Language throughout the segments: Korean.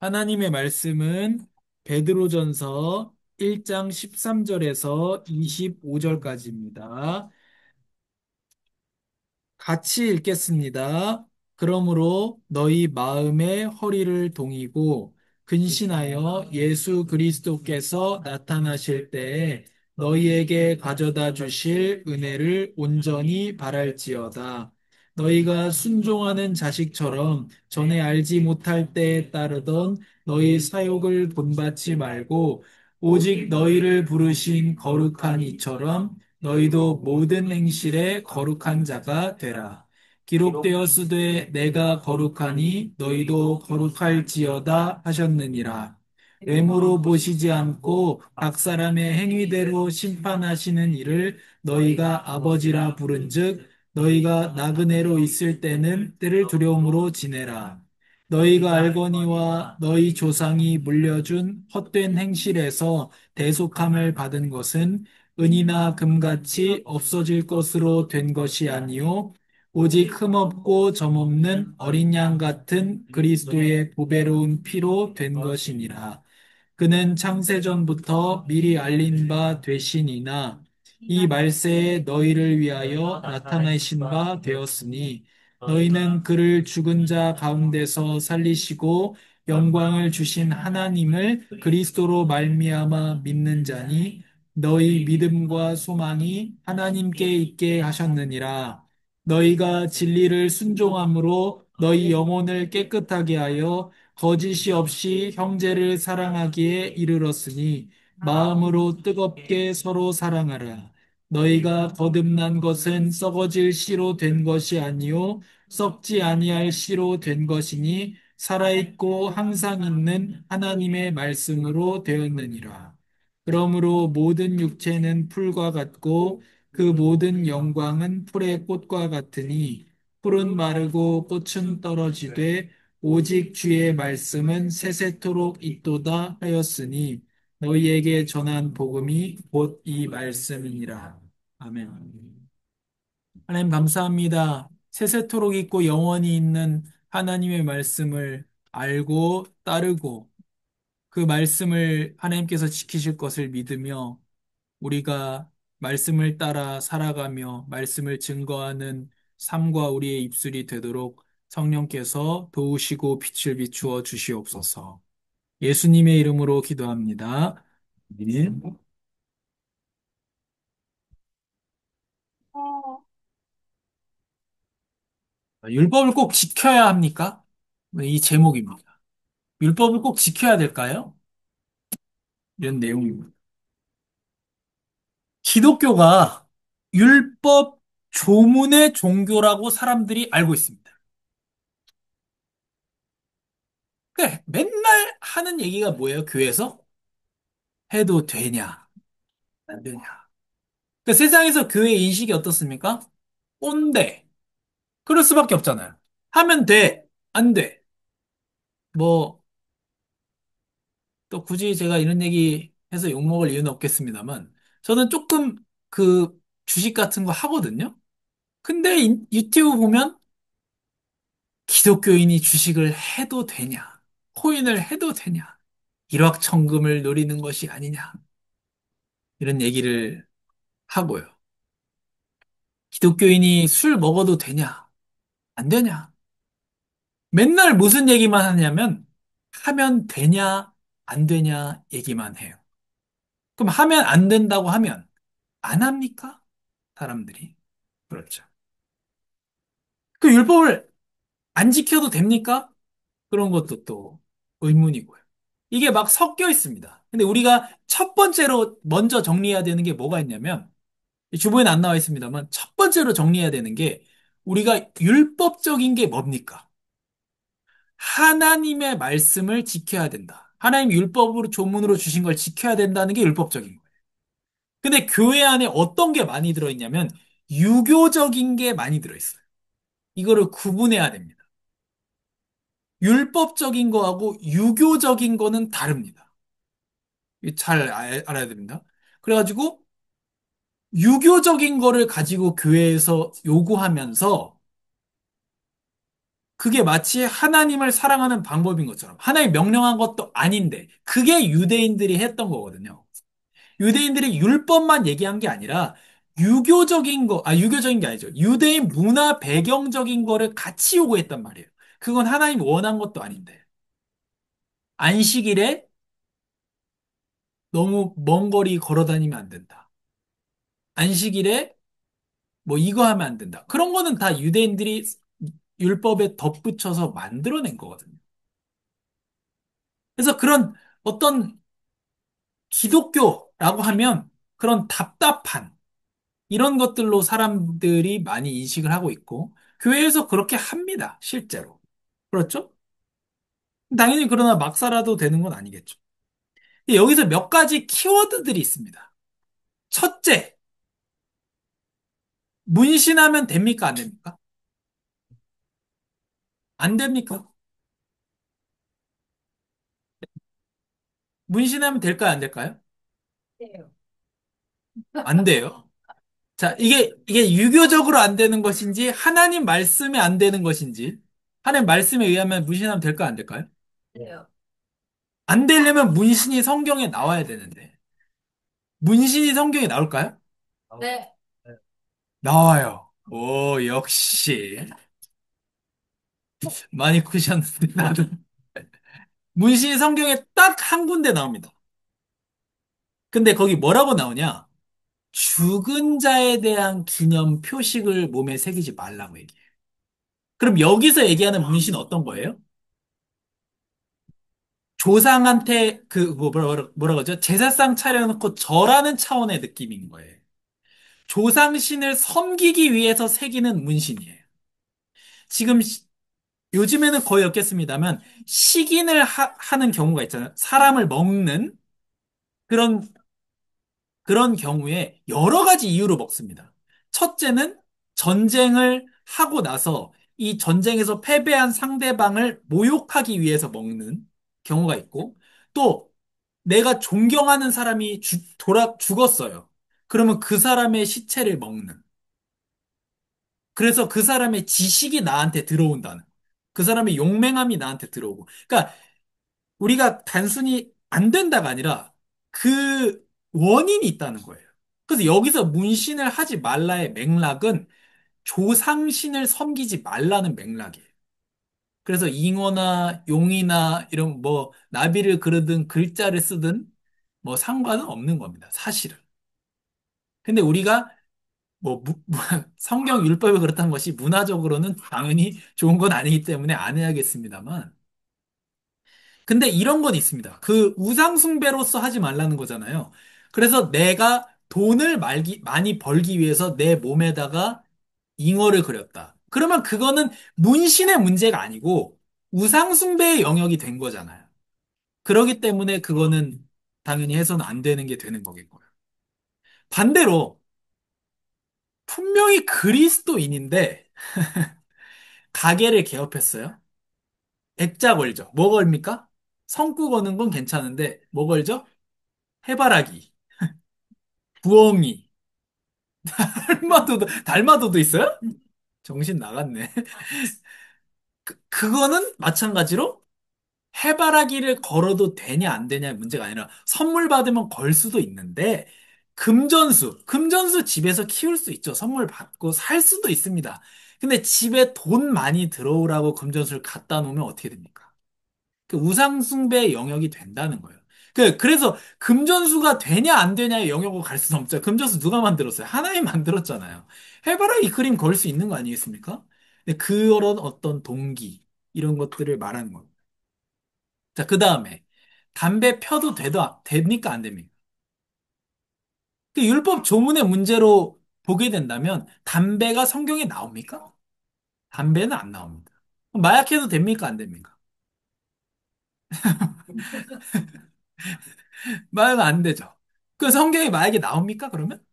하나님의 말씀은 베드로전서 1장 13절에서 25절까지입니다. 같이 읽겠습니다. 그러므로 너희 마음의 허리를 동이고 근신하여 예수 그리스도께서 나타나실 때에 너희에게 가져다 주실 은혜를 온전히 바랄지어다. 너희가 순종하는 자식처럼 전에 알지 못할 때에 따르던 너희 사욕을 본받지 말고 오직 너희를 부르신 거룩한 이처럼 너희도 모든 행실에 거룩한 자가 되라. 기록되었으되 내가 거룩하니 너희도 거룩할지어다 하셨느니라. 외모로 보시지 않고 각 사람의 행위대로 심판하시는 이를 너희가 아버지라 부른즉 너희가 나그네로 있을 때는 때를 두려움으로 지내라. 너희가 알거니와 너희 조상이 물려준 헛된 행실에서 대속함을 받은 것은 은이나 금같이 없어질 것으로 된 것이 아니요 오직 흠없고 점없는 어린 양 같은 그리스도의 보배로운 피로 된 것이니라. 그는 창세전부터 미리 알린 바 되시니나 이 말세에 너희를 위하여 나타나신 바 되었으니 너희는 그를 죽은 자 가운데서 살리시고 영광을 주신 하나님을 그리스도로 말미암아 믿는 자니 너희 믿음과 소망이 하나님께 있게 하셨느니라. 너희가 진리를 순종함으로 너희 영혼을 깨끗하게 하여 거짓이 없이 형제를 사랑하기에 이르렀으니 마음으로 뜨겁게 서로 사랑하라. 너희가 거듭난 것은 썩어질 씨로 된 것이 아니요 썩지 아니할 씨로 된 것이니 살아있고 항상 있는 하나님의 말씀으로 되었느니라. 그러므로 모든 육체는 풀과 같고 그 모든 영광은 풀의 꽃과 같으니 풀은 마르고 꽃은 떨어지되 오직 주의 말씀은 세세토록 있도다 하였으니 너희에게 전한 복음이 곧 이 말씀이니라. 아멘. 하나님 감사합니다. 세세토록 있고 영원히 있는 하나님의 말씀을 알고 따르고 그 말씀을 하나님께서 지키실 것을 믿으며 우리가 말씀을 따라 살아가며 말씀을 증거하는 삶과 우리의 입술이 되도록 성령께서 도우시고 빛을 비추어 주시옵소서. 예수님의 이름으로 기도합니다. 아멘. 율법을 꼭 지켜야 합니까? 이 제목입니다. 율법을 꼭 지켜야 될까요? 이런 내용입니다. 기독교가 율법 조문의 종교라고 사람들이 알고 있습니다. 맨날 하는 얘기가 뭐예요? 교회에서? 해도 되냐? 안 되냐? 세상에서 교회 인식이 어떻습니까? 꼰대. 그럴 수밖에 없잖아요. 하면 돼. 안 돼. 뭐, 또 굳이 제가 이런 얘기 해서 욕먹을 이유는 없겠습니다만, 저는 조금 그 주식 같은 거 하거든요? 근데 유튜브 보면 기독교인이 주식을 해도 되냐? 코인을 해도 되냐? 일확천금을 노리는 것이 아니냐? 이런 얘기를 하고요. 기독교인이 술 먹어도 되냐? 안 되냐? 맨날 무슨 얘기만 하냐면, 하면 되냐, 안 되냐 얘기만 해요. 그럼 하면 안 된다고 하면, 안 합니까? 사람들이. 그렇죠. 그 율법을 안 지켜도 됩니까? 그런 것도 또 의문이고요. 이게 막 섞여 있습니다. 근데 우리가 첫 번째로 먼저 정리해야 되는 게 뭐가 있냐면, 주보에는 안 나와 있습니다만, 첫 번째로 정리해야 되는 게, 우리가 율법적인 게 뭡니까? 하나님의 말씀을 지켜야 된다. 하나님 율법으로 조문으로 주신 걸 지켜야 된다는 게 율법적인 거예요. 근데 교회 안에 어떤 게 많이 들어있냐면 유교적인 게 많이 들어있어요. 이거를 구분해야 됩니다. 율법적인 거하고 유교적인 거는 다릅니다. 이거 잘 알아야 됩니다. 그래가지고 유교적인 거를 가지고 교회에서 요구하면서 그게 마치 하나님을 사랑하는 방법인 것처럼 하나님 명령한 것도 아닌데 그게 유대인들이 했던 거거든요. 유대인들이 율법만 얘기한 게 아니라 유교적인 게 아니죠. 유대인 문화 배경적인 거를 같이 요구했단 말이에요. 그건 하나님 원한 것도 아닌데. 안식일에 너무 먼 거리 걸어 다니면 안 된다. 안식일에 뭐 이거 하면 안 된다. 그런 거는 다 유대인들이 율법에 덧붙여서 만들어낸 거거든요. 그래서 그런 어떤 기독교라고 하면 그런 답답한 이런 것들로 사람들이 많이 인식을 하고 있고, 교회에서 그렇게 합니다, 실제로. 그렇죠? 당연히 그러나 막 살아도 되는 건 아니겠죠. 근데 여기서 몇 가지 키워드들이 있습니다. 첫째, 문신하면 됩니까? 안 됩니까? 안 됩니까? 문신하면 될까요? 안 될까요? 안 돼요. 자, 이게 유교적으로 안 되는 것인지, 하나님 말씀에 안 되는 것인지, 하나님 말씀에 의하면 문신하면 될까요? 안 될까요? 안 되려면 문신이 성경에 나와야 되는데, 문신이 성경에 나올까요? 네. 나와요. 오, 역시. 많이 크셨는데, 나도. 문신이 성경에 딱 한 군데 나옵니다. 근데 거기 뭐라고 나오냐? 죽은 자에 대한 기념 표식을 몸에 새기지 말라고 얘기해요. 그럼 여기서 얘기하는 문신은 어떤 거예요? 조상한테 뭐라 그러죠? 제사상 차려놓고 절하는 차원의 느낌인 거예요. 조상신을 섬기기 위해서 새기는 문신이에요. 지금 요즘에는 거의 없겠습니다만 식인을 는 경우가 있잖아요. 사람을 먹는 그런 그런 경우에 여러 가지 이유로 먹습니다. 첫째는 전쟁을 하고 나서 이 전쟁에서 패배한 상대방을 모욕하기 위해서 먹는 경우가 있고 또 내가 존경하는 사람이 죽었어요. 그러면 그 사람의 시체를 먹는. 그래서 그 사람의 지식이 나한테 들어온다는. 그 사람의 용맹함이 나한테 들어오고. 그러니까 우리가 단순히 안 된다가 아니라 그 원인이 있다는 거예요. 그래서 여기서 문신을 하지 말라의 맥락은 조상신을 섬기지 말라는 맥락이에요. 그래서 잉어나 용이나 이런 뭐 나비를 그리든 글자를 쓰든 뭐 상관은 없는 겁니다. 사실은. 근데 우리가 성경 율법이 그렇다는 것이 문화적으로는 당연히 좋은 건 아니기 때문에 안 해야겠습니다만 근데 이런 건 있습니다. 그 우상숭배로서 하지 말라는 거잖아요. 그래서 내가 돈을 많이 벌기 위해서 내 몸에다가 잉어를 그렸다. 그러면 그거는 문신의 문제가 아니고 우상숭배의 영역이 된 거잖아요. 그렇기 때문에 그거는 당연히 해서는 안 되는 게 되는 거겠고요. 반대로 분명히 그리스도인인데 가게를 개업했어요. 액자 걸죠. 뭐 걸입니까? 성구 거는 건 괜찮은데 뭐 걸죠? 해바라기. 부엉이, 달마도도 있어요? 정신 나갔네. 그거는 마찬가지로 해바라기를 걸어도 되냐 안 되냐의 문제가 아니라 선물 받으면 걸 수도 있는데 금전수 집에서 키울 수 있죠. 선물 받고 살 수도 있습니다. 근데 집에 돈 많이 들어오라고 금전수를 갖다 놓으면 어떻게 됩니까? 그 우상숭배의 영역이 된다는 거예요. 그래서 금전수가 되냐 안 되냐의 영역으로 갈 수는 없죠. 금전수 누가 만들었어요? 하나님 만들었잖아요. 해바라기 그림 걸 수 있는 거 아니겠습니까? 근데 그런 어떤 동기 이런 것들을 말하는 거예요. 자, 그 다음에 담배 펴도 됩니까 안 됩니까? 그 율법 조문의 문제로 보게 된다면 담배가 성경에 나옵니까? 담배는 안 나옵니다. 그럼 마약해도 됩니까 안 됩니까? 마약은 안 되죠. 그 성경에 마약이 나옵니까 그러면?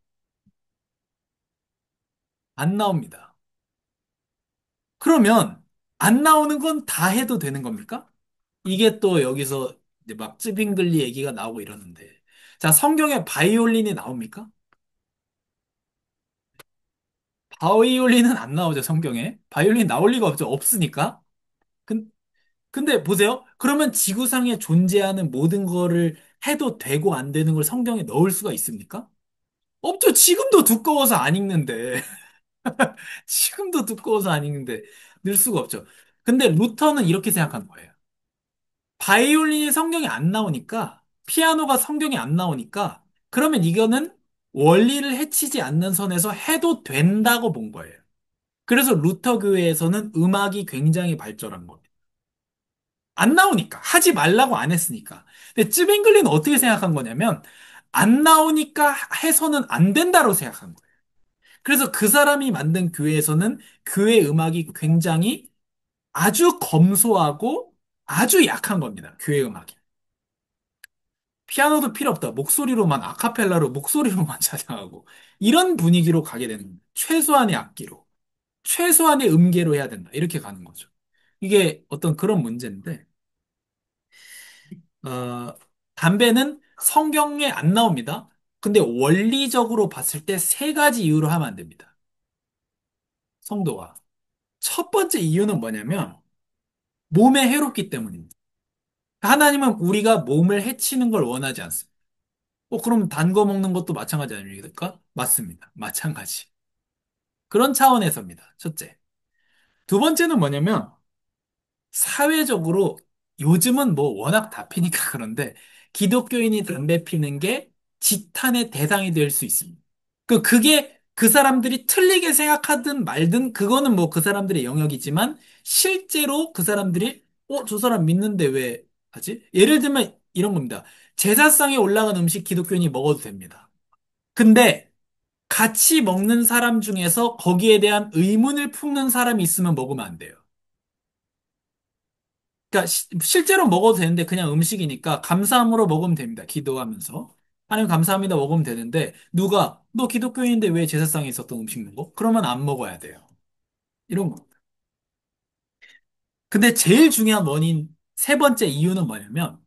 안 나옵니다. 그러면 안 나오는 건 다 해도 되는 겁니까? 이게 또 여기서 이제 막 찌빙글리 얘기가 나오고 이러는데. 자, 성경에 바이올린이 나옵니까? 바이올린은 안 나오죠, 성경에. 바이올린 나올 리가 없죠. 없으니까. 근, 근데 보세요. 그러면 지구상에 존재하는 모든 거를 해도 되고 안 되는 걸 성경에 넣을 수가 있습니까? 없죠. 지금도 두꺼워서 안 읽는데. 지금도 두꺼워서 안 읽는데 넣을 수가 없죠. 근데 루터는 이렇게 생각한 거예요. 바이올린이 성경에 안 나오니까, 피아노가 성경에 안 나오니까, 그러면 이거는 원리를 해치지 않는 선에서 해도 된다고 본 거예요. 그래서 루터 교회에서는 음악이 굉장히 발전한 겁니다. 안 나오니까. 하지 말라고 안 했으니까. 근데 쯔빙글리는 어떻게 생각한 거냐면, 안 나오니까 해서는 안 된다고 생각한 거예요. 그래서 그 사람이 만든 교회에서는 교회 음악이 굉장히 아주 검소하고 아주 약한 겁니다. 교회 음악이. 피아노도 필요 없다. 목소리로만, 아카펠라로 목소리로만 찬양하고. 이런 분위기로 가게 되는 거예요. 최소한의 악기로. 최소한의 음계로 해야 된다. 이렇게 가는 거죠. 이게 어떤 그런 문제인데, 어, 담배는 성경에 안 나옵니다. 근데 원리적으로 봤을 때 세 가지 이유로 하면 안 됩니다. 성도가. 첫 번째 이유는 뭐냐면, 몸에 해롭기 때문입니다. 하나님은 우리가 몸을 해치는 걸 원하지 않습니다. 그럼 단 거 먹는 것도 마찬가지 아닙니까? 맞습니다. 마찬가지. 그런 차원에서입니다. 첫째. 두 번째는 뭐냐면, 사회적으로 요즘은 뭐 워낙 다 피니까 그런데 기독교인이 담배 피는 게 지탄의 대상이 될 수 있습니다. 그게 그 사람들이 틀리게 생각하든 말든 그거는 뭐 그 사람들의 영역이지만 실제로 그 사람들이 저 사람 믿는데 왜 하지? 예를 들면 이런 겁니다. 제사상에 올라간 음식 기독교인이 먹어도 됩니다. 근데 같이 먹는 사람 중에서 거기에 대한 의문을 품는 사람이 있으면 먹으면 안 돼요. 그러니까 실제로 먹어도 되는데 그냥 음식이니까 감사함으로 먹으면 됩니다. 기도하면서. 하나님 감사합니다 먹으면 되는데 누가 너 기독교인인데 왜 제사상에 있었던 음식 먹어? 그러면 안 먹어야 돼요. 이런 거. 근데 제일 중요한 원인 세 번째 이유는 뭐냐면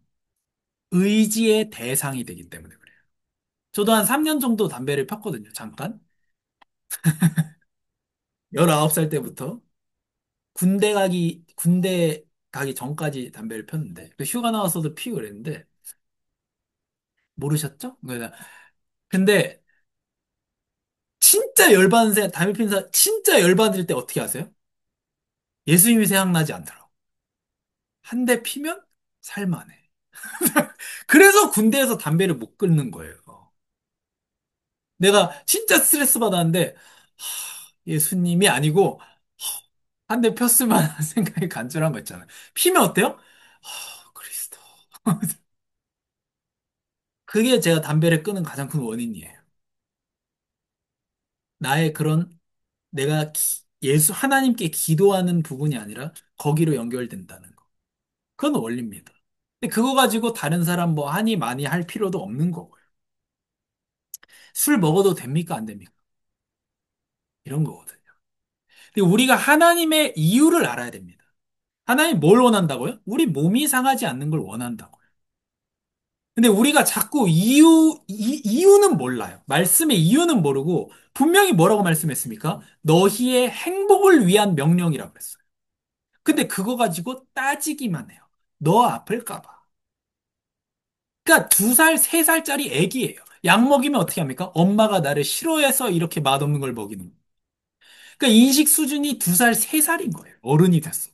의지의 대상이 되기 때문에 그래요. 저도 한 3년 정도 담배를 폈거든요. 잠깐. 19살 때부터 군대 가기 전까지 담배를 폈는데 그 휴가 나와서도 피우고 그랬는데 모르셨죠? 근데 진짜 열받은 담배 피는 사람, 진짜 열받을 때 어떻게 하세요? 예수님이 생각나지 않더라고. 한 대 피면 살만해. 그래서 군대에서 담배를 못 끊는 거예요. 내가 진짜 스트레스 받았는데, 예수님이 아니고, 한 대 폈으면 하는 생각이 간절한 거 있잖아요. 피면 어때요? 그리스도. 그게 제가 담배를 끊은 가장 큰 원인이에요. 나의 그런, 내가 하나님께 기도하는 부분이 아니라 거기로 연결된다는 거. 그건 원리입니다. 근데 그거 가지고 다른 사람 뭐 하니 많이 할 필요도 없는 거고요. 술 먹어도 됩니까? 안 됩니까? 이런 거거든요. 근데 우리가 하나님의 이유를 알아야 됩니다. 하나님 뭘 원한다고요? 우리 몸이 상하지 않는 걸 원한다고요. 근데 우리가 자꾸 이유는 몰라요. 말씀의 이유는 모르고 분명히 뭐라고 말씀했습니까? 너희의 행복을 위한 명령이라고 했어요. 근데 그거 가지고 따지기만 해요. 너 아플까 봐. 그러니까 2살, 3살짜리 애기예요. 약 먹이면 어떻게 합니까? 엄마가 나를 싫어해서 이렇게 맛없는 걸 먹이는 거예요. 그러니까 인식 수준이 2살, 3살인 거예요. 어른이 됐어.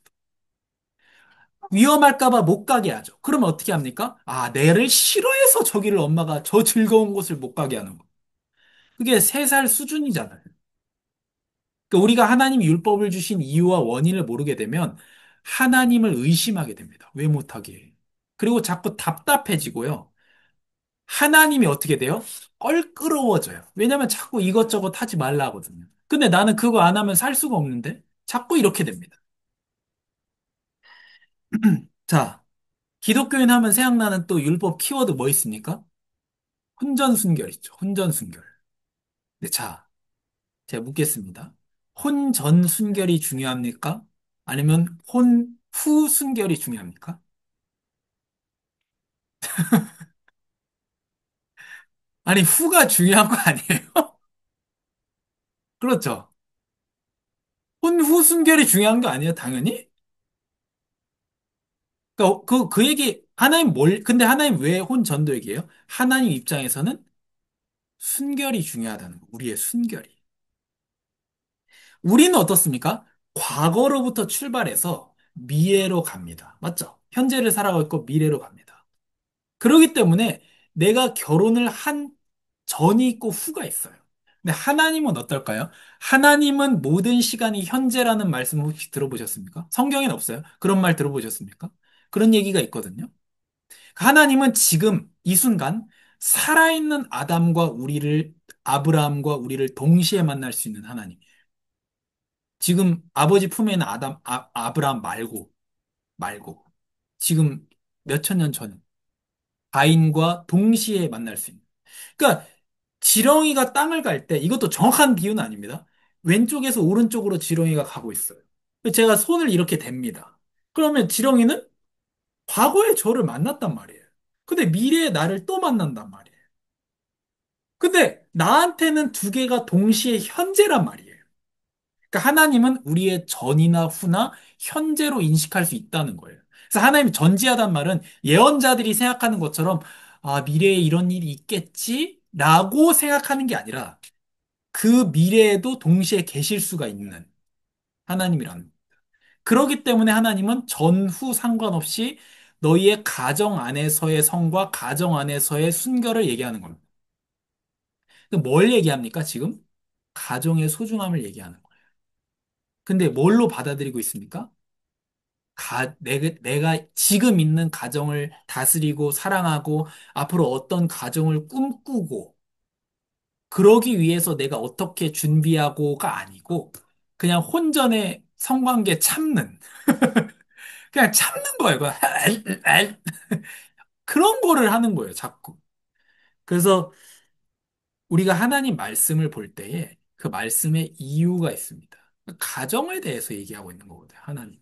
위험할까 봐 못 가게 하죠. 그러면 어떻게 합니까? 내를 싫어해서 저기를 엄마가 저 즐거운 곳을 못 가게 하는 거. 그게 3살 수준이잖아요. 그러니까 우리가 하나님이 율법을 주신 이유와 원인을 모르게 되면 하나님을 의심하게 됩니다. 왜 못하게 해? 그리고 자꾸 답답해지고요. 하나님이 어떻게 돼요? 껄끄러워져요. 왜냐면 자꾸 이것저것 하지 말라 하거든요. 근데 나는 그거 안 하면 살 수가 없는데 자꾸 이렇게 됩니다. 자, 기독교인 하면 생각나는 또 율법 키워드 뭐 있습니까? 혼전순결 있죠. 혼전순결. 네, 자, 제가 묻겠습니다. 혼전순결이 중요합니까? 아니면 혼후순결이 중요합니까? 아니, 후가 중요한 거 아니에요? 그렇죠. 혼후순결이 중요한 거 아니에요? 당연히? 그러니까 그 얘기, 근데 하나님 왜 혼전도 얘기해요? 하나님 입장에서는 순결이 중요하다는 거, 우리의 순결이. 우리는 어떻습니까? 과거로부터 출발해서 미래로 갑니다. 맞죠? 현재를 살아가고 있고 미래로 갑니다. 그렇기 때문에 내가 결혼을 한 전이 있고 후가 있어요. 근데 하나님은 어떨까요? 하나님은 모든 시간이 현재라는 말씀 혹시 들어보셨습니까? 성경엔 없어요. 그런 말 들어보셨습니까? 그런 얘기가 있거든요. 하나님은 지금 이 순간 살아있는 아브라함과 우리를 동시에 만날 수 있는 하나님이에요. 지금 아버지 품에 있는 아브라함 말고, 지금 몇천 년 전, 가인과 동시에 만날 수 있는. 그러니까, 지렁이가 땅을 갈 때, 이것도 정확한 비유는 아닙니다. 왼쪽에서 오른쪽으로 지렁이가 가고 있어요. 제가 손을 이렇게 댑니다. 그러면 지렁이는 과거의 저를 만났단 말이에요. 근데 미래의 나를 또 만난단 말이에요. 근데 나한테는 두 개가 동시에 현재란 말이에요. 그러니까 하나님은 우리의 전이나 후나 현재로 인식할 수 있다는 거예요. 그래서 하나님이 전지하단 말은 예언자들이 생각하는 것처럼 미래에 이런 일이 있겠지라고 생각하는 게 아니라 그 미래에도 동시에 계실 수가 있는 하나님이라는. 그렇기 때문에 하나님은 전후 상관없이 너희의 가정 안에서의 성과 가정 안에서의 순결을 얘기하는 겁니다. 그럼 뭘 얘기합니까, 지금? 가정의 소중함을 얘기하는 거예요. 근데 뭘로 받아들이고 있습니까? 내가 지금 있는 가정을 다스리고 사랑하고 앞으로 어떤 가정을 꿈꾸고 그러기 위해서 내가 어떻게 준비하고가 아니고 그냥 혼전의 성관계 참는 그냥 참는 거예요. 그런 거를 하는 거예요, 자꾸. 그래서 우리가 하나님 말씀을 볼 때에 그 말씀에 이유가 있습니다. 가정에 대해서 얘기하고 있는 거거든요, 하나님.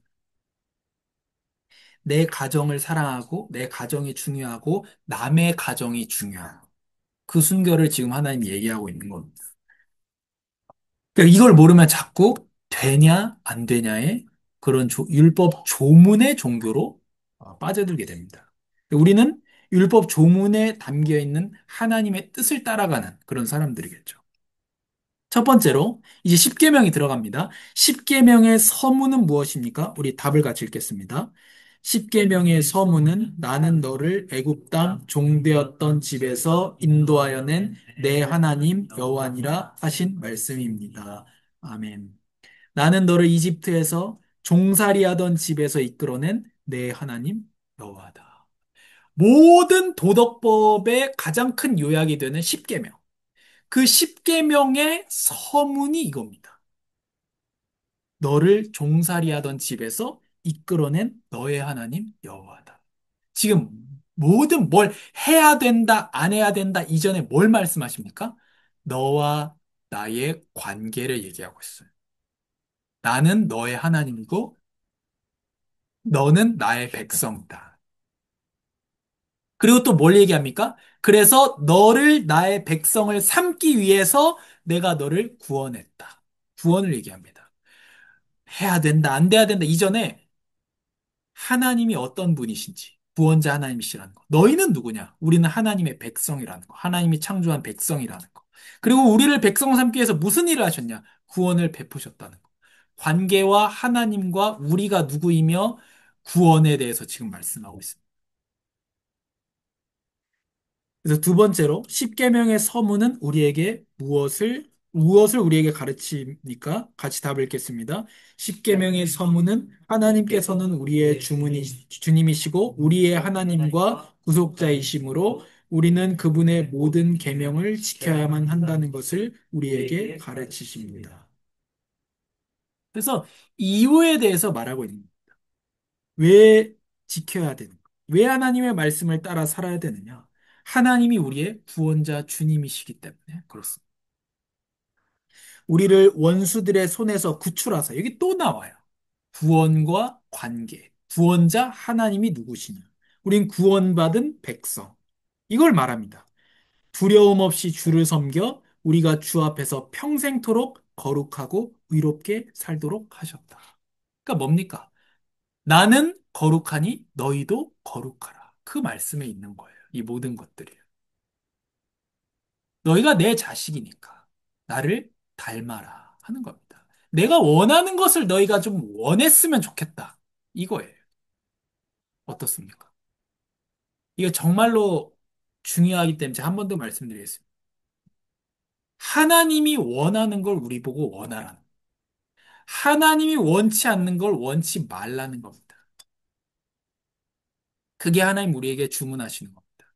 내 가정을 사랑하고 내 가정이 중요하고 남의 가정이 중요한 그 순결을 지금 하나님이 얘기하고 있는 겁니다. 그러니까 이걸 모르면 자꾸 되냐 안 되냐의 그런 율법 조문의 종교로 빠져들게 됩니다. 우리는 율법 조문에 담겨 있는 하나님의 뜻을 따라가는 그런 사람들이겠죠. 첫 번째로 이제 십계명이 들어갑니다. 십계명의 서문은 무엇입니까? 우리 답을 같이 읽겠습니다. 십계명의 서문은 나는 너를 애굽 땅 종되었던 집에서 인도하여 낸 내 하나님 여호와니라 하신 말씀입니다. 아멘. 나는 너를 이집트에서 종살이하던 집에서 이끌어낸 내 하나님 여호와다. 모든 도덕법의 가장 큰 요약이 되는 십계명. 그 십계명의 서문이 이겁니다. 너를 종살이하던 집에서 이끌어낸 너의 하나님 여호와다. 지금 모든 뭘 해야 된다, 안 해야 된다 이전에 뭘 말씀하십니까? 너와 나의 관계를 얘기하고 있어요. 나는 너의 하나님이고 너는 나의 백성이다. 그리고 또 뭘 얘기합니까? 그래서 너를 나의 백성을 삼기 위해서 내가 너를 구원했다. 구원을 얘기합니다. 해야 된다, 안 돼야 된다. 이전에 하나님이 어떤 분이신지, 구원자 하나님이시라는 거. 너희는 누구냐? 우리는 하나님의 백성이라는 거. 하나님이 창조한 백성이라는 거. 그리고 우리를 백성 삼기 위해서 무슨 일을 하셨냐? 구원을 베푸셨다는 거. 관계와 하나님과 우리가 누구이며 구원에 대해서 지금 말씀하고 있습니다. 그래서 두 번째로 십계명의 서문은 우리에게 무엇을 우리에게 가르칩니까? 같이 답을 읽겠습니다. 십계명의 서문은 하나님께서는 우리의 주님이시고 우리의 하나님과 구속자이심으로 우리는 그분의 모든 계명을 지켜야만 한다는 것을 우리에게 가르치십니다. 그래서 이유에 대해서 말하고 있는 거예요. 왜 지켜야 되는가? 왜 하나님의 말씀을 따라 살아야 되느냐? 하나님이 우리의 구원자 주님이시기 때문에 그렇습니다. 우리를 원수들의 손에서 구출하사 여기 또 나와요. 구원과 관계. 구원자 하나님이 누구시냐? 우린 구원받은 백성. 이걸 말합니다. 두려움 없이 주를 섬겨 우리가 주 앞에서 평생토록 거룩하고 의롭게 살도록 하셨다. 그러니까 뭡니까? 나는 거룩하니 너희도 거룩하라. 그 말씀에 있는 거예요. 이 모든 것들이. 너희가 내 자식이니까 나를 닮아라 하는 겁니다. 내가 원하는 것을 너희가 좀 원했으면 좋겠다. 이거예요. 어떻습니까? 이게 정말로 중요하기 때문에 제가 한 번 더 말씀드리겠습니다. 하나님이 원하는 걸 우리 보고 원하라는. 하나님이 원치 않는 걸 원치 말라는 겁니다. 그게 하나님 우리에게 주문하시는 겁니다.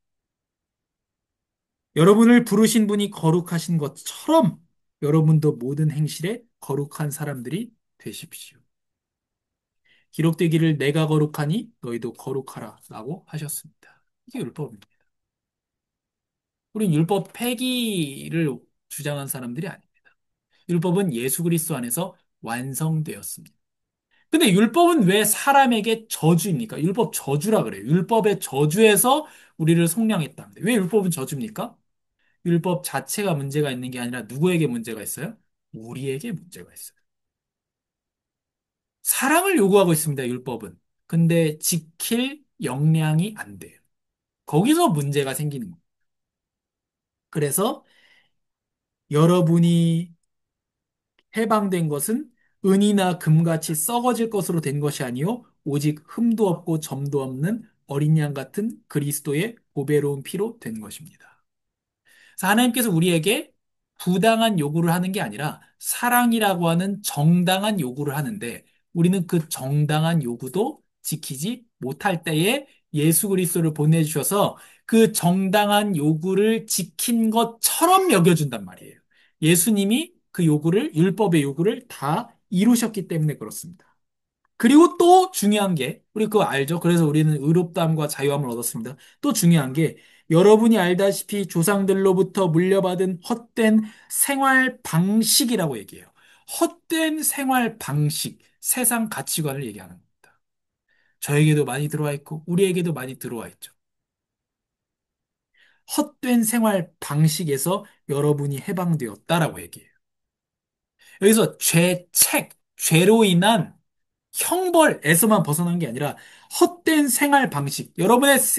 여러분을 부르신 분이 거룩하신 것처럼 여러분도 모든 행실에 거룩한 사람들이 되십시오. 기록되기를 내가 거룩하니 너희도 거룩하라 라고 하셨습니다. 이게 율법입니다. 우린 율법 폐기를 주장한 사람들이 아닙니다. 율법은 예수 그리스도 안에서 완성되었습니다. 근데 율법은 왜 사람에게 저주입니까? 율법 저주라 그래요. 율법의 저주에서 우리를 속량했답니다. 왜 율법은 저주입니까? 율법 자체가 문제가 있는 게 아니라 누구에게 문제가 있어요? 우리에게 문제가 있어요. 사랑을 요구하고 있습니다, 율법은. 근데 지킬 역량이 안 돼요. 거기서 문제가 생기는 거예요. 그래서 여러분이 해방된 것은 은이나 금같이 썩어질 것으로 된 것이 아니요 오직 흠도 없고 점도 없는 어린 양 같은 그리스도의 보배로운 피로 된 것입니다. 그래서 하나님께서 우리에게 부당한 요구를 하는 게 아니라 사랑이라고 하는 정당한 요구를 하는데 우리는 그 정당한 요구도 지키지 못할 때에 예수 그리스도를 보내주셔서 그 정당한 요구를 지킨 것처럼 여겨준단 말이에요. 예수님이 그 요구를, 율법의 요구를 다 이루셨기 때문에 그렇습니다. 그리고 또 중요한 게, 우리 그거 알죠? 그래서 우리는 의롭다함과 자유함을 얻었습니다. 또 중요한 게, 여러분이 알다시피 조상들로부터 물려받은 헛된 생활 방식이라고 얘기해요. 헛된 생활 방식, 세상 가치관을 얘기하는 겁니다. 저에게도 많이 들어와 있고, 우리에게도 많이 들어와 있죠. 헛된 생활 방식에서 여러분이 해방되었다라고 얘기해요. 여기서 죄책, 죄로 인한 형벌에서만 벗어난 게 아니라 헛된 생활 방식,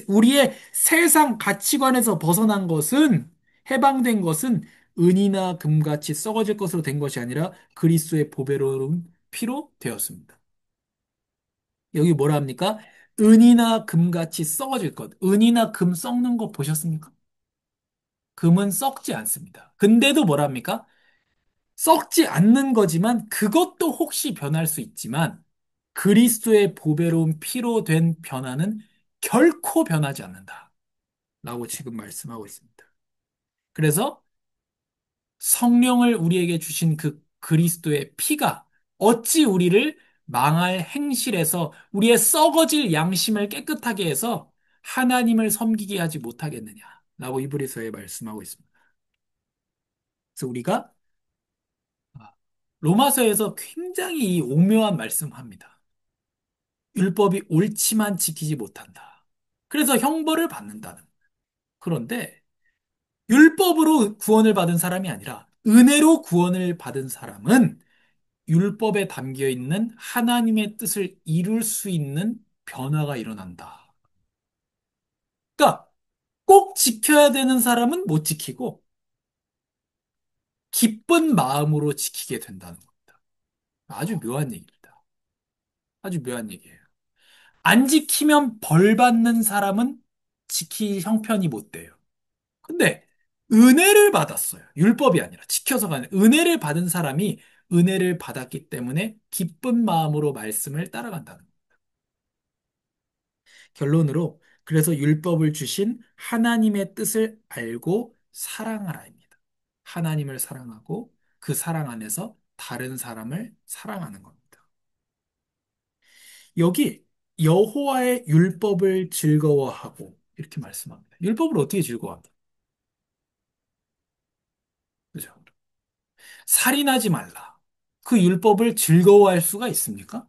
우리의 세상 가치관에서 벗어난 것은, 해방된 것은 은이나 금같이 썩어질 것으로 된 것이 아니라 그리스도의 보배로운 피로 되었습니다. 여기 뭐라 합니까? 은이나 금같이 썩어질 것. 은이나 금 썩는 거 보셨습니까? 금은 썩지 않습니다. 근데도 뭐라 합니까? 썩지 않는 거지만 그것도 혹시 변할 수 있지만 그리스도의 보배로운 피로 된 변화는 결코 변하지 않는다. 라고 지금 말씀하고 있습니다. 그래서 성령을 우리에게 주신 그 그리스도의 피가 어찌 우리를 망할 행실에서 우리의 썩어질 양심을 깨끗하게 해서 하나님을 섬기게 하지 못하겠느냐. 라고 이브리서에 말씀하고 있습니다. 그래서 우리가 로마서에서 굉장히 오묘한 말씀합니다. 율법이 옳지만 지키지 못한다. 그래서 형벌을 받는다는. 그런데 율법으로 구원을 받은 사람이 아니라 은혜로 구원을 받은 사람은 율법에 담겨 있는 하나님의 뜻을 이룰 수 있는 변화가 일어난다. 그러니까 꼭 지켜야 되는 사람은 못 지키고 기쁜 마음으로 지키게 된다는 겁니다. 아주 묘한 얘기입니다. 아주 묘한 얘기예요. 안 지키면 벌 받는 사람은 지킬 형편이 못 돼요. 근데 은혜를 받았어요. 율법이 아니라 지켜서가 아니라 은혜를 받은 사람이 은혜를 받았기 때문에 기쁜 마음으로 말씀을 따라간다는 거예요. 결론으로 그래서 율법을 주신 하나님의 뜻을 알고 사랑하라입니다. 하나님을 사랑하고 그 사랑 안에서 다른 사람을 사랑하는 겁니다. 여기 여호와의 율법을 즐거워하고 이렇게 말씀합니다. 율법을 어떻게 즐거워합니까? 그죠? 살인하지 말라. 그 율법을 즐거워할 수가 있습니까?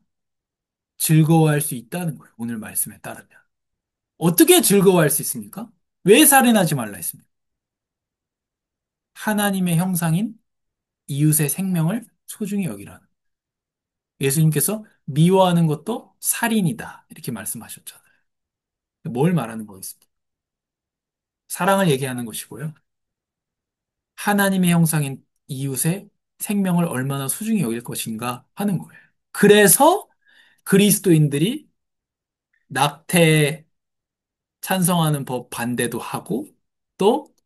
즐거워할 수 있다는 거예요. 오늘 말씀에 따르면. 어떻게 즐거워할 수 있습니까? 왜 살인하지 말라 했습니까? 하나님의 형상인 이웃의 생명을 소중히 여기라는. 예수님께서 미워하는 것도 살인이다. 이렇게 말씀하셨잖아요. 뭘 말하는 거겠습니까? 사랑을 얘기하는 것이고요. 하나님의 형상인 이웃의 생명을 얼마나 소중히 여길 것인가 하는 거예요. 그래서 그리스도인들이 낙태 찬성하는 법 반대도 하고 또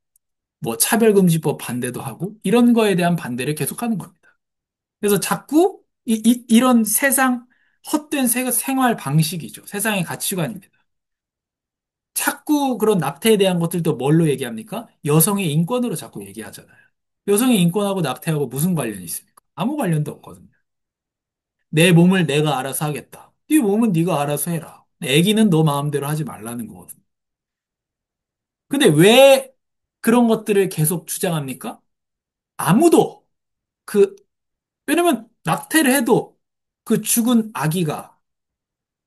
뭐 차별금지법 반대도 하고 이런 거에 대한 반대를 계속하는 겁니다. 그래서 자꾸 이런 세상 헛된 생활 방식이죠. 세상의 가치관입니다. 자꾸 그런 낙태에 대한 것들도 뭘로 얘기합니까? 여성의 인권으로 자꾸 얘기하잖아요. 여성의 인권하고 낙태하고 무슨 관련이 있습니까? 아무 관련도 없거든요. 내 몸을 내가 알아서 하겠다. 네 몸은 네가 알아서 해라. 애기는 너 마음대로 하지 말라는 거거든요. 근데 왜 그런 것들을 계속 주장합니까? 아무도 그 왜냐면 낙태를 해도 그 죽은 아기가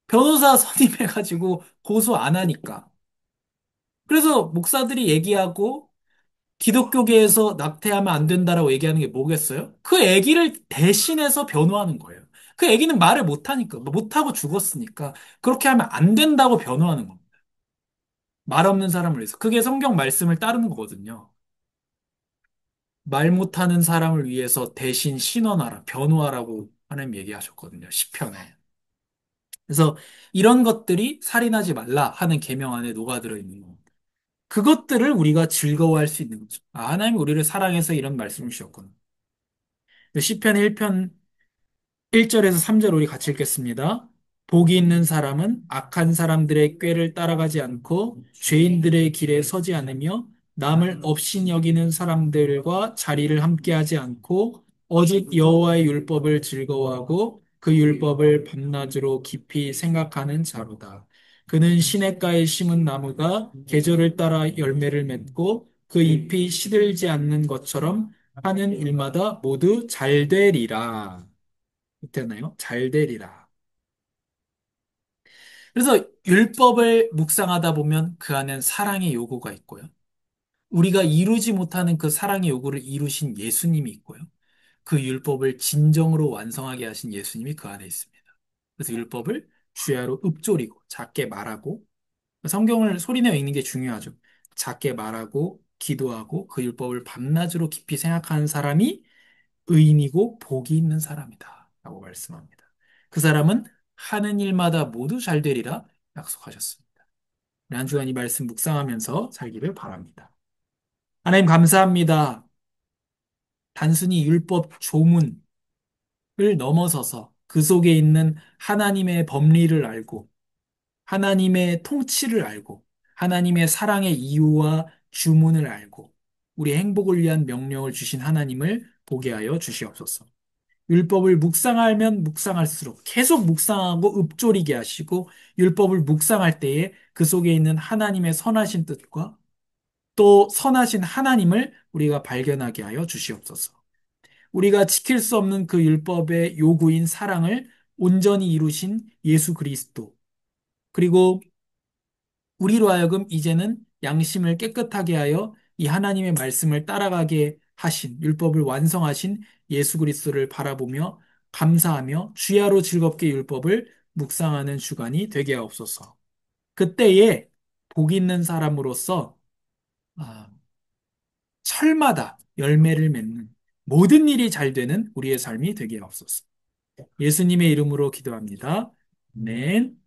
변호사 선임해가지고 고소 안 하니까. 그래서 목사들이 얘기하고 기독교계에서 낙태하면 안 된다라고 얘기하는 게 뭐겠어요? 그 아기를 대신해서 변호하는 거예요. 그 아기는 말을 못하니까, 못하고 죽었으니까 그렇게 하면 안 된다고 변호하는 겁니다. 말 없는 사람을 위해서. 그게 성경 말씀을 따르는 거거든요. 말 못하는 사람을 위해서 대신 신원하라, 변호하라고 하나님 얘기하셨거든요. 시편에. 그래서 이런 것들이 살인하지 말라 하는 계명 안에 녹아들어 있는 겁니다. 그것들을 우리가 즐거워할 수 있는 거죠. 아, 하나님 우리를 사랑해서 이런 말씀을 주셨구나. 시편 1편 1절에서 3절 우리 같이 읽겠습니다. 복이 있는 사람은 악한 사람들의 꾀를 따라가지 않고 죄인들의 길에 서지 않으며 남을 업신 여기는 사람들과 자리를 함께하지 않고 오직 여호와의 율법을 즐거워하고 그 율법을 밤낮으로 깊이 생각하는 자로다. 그는 시냇가에 심은 나무가 계절을 따라 열매를 맺고 그 잎이 시들지 않는 것처럼 하는 일마다 모두 잘 되리라. 되나요? 잘 되리라. 그래서 율법을 묵상하다 보면 그 안엔 사랑의 요구가 있고요. 우리가 이루지 못하는 그 사랑의 요구를 이루신 예수님이 있고요. 그 율법을 진정으로 완성하게 하신 예수님이 그 안에 있습니다. 그래서 율법을 주야로 읊조리고 작게 말하고 성경을 소리내어 읽는 게 중요하죠. 작게 말하고 기도하고 그 율법을 밤낮으로 깊이 생각하는 사람이 의인이고 복이 있는 사람이다. 라고 말씀합니다. 그 사람은 하는 일마다 모두 잘 되리라 약속하셨습니다. 우리 한 주간 이 말씀 묵상하면서 살기를 바랍니다. 하나님 감사합니다. 단순히 율법 조문을 넘어서서 그 속에 있는 하나님의 법리를 알고 하나님의 통치를 알고 하나님의 사랑의 이유와 주문을 알고 우리 행복을 위한 명령을 주신 하나님을 보게 하여 주시옵소서. 율법을 묵상하면 묵상할수록 계속 묵상하고 읊조리게 하시고 율법을 묵상할 때에 그 속에 있는 하나님의 선하신 뜻과 또 선하신 하나님을 우리가 발견하게 하여 주시옵소서. 우리가 지킬 수 없는 그 율법의 요구인 사랑을 온전히 이루신 예수 그리스도 그리고 우리로 하여금 이제는 양심을 깨끗하게 하여 이 하나님의 말씀을 따라가게 하신 율법을 완성하신 예수 그리스도를 바라보며 감사하며 주야로 즐겁게 율법을 묵상하는 주간이 되게 하옵소서. 그때에 복 있는 사람으로서 아, 철마다 열매를 맺는 모든 일이 잘 되는 우리의 삶이 되게 하옵소서. 예수님의 이름으로 기도합니다. 아멘.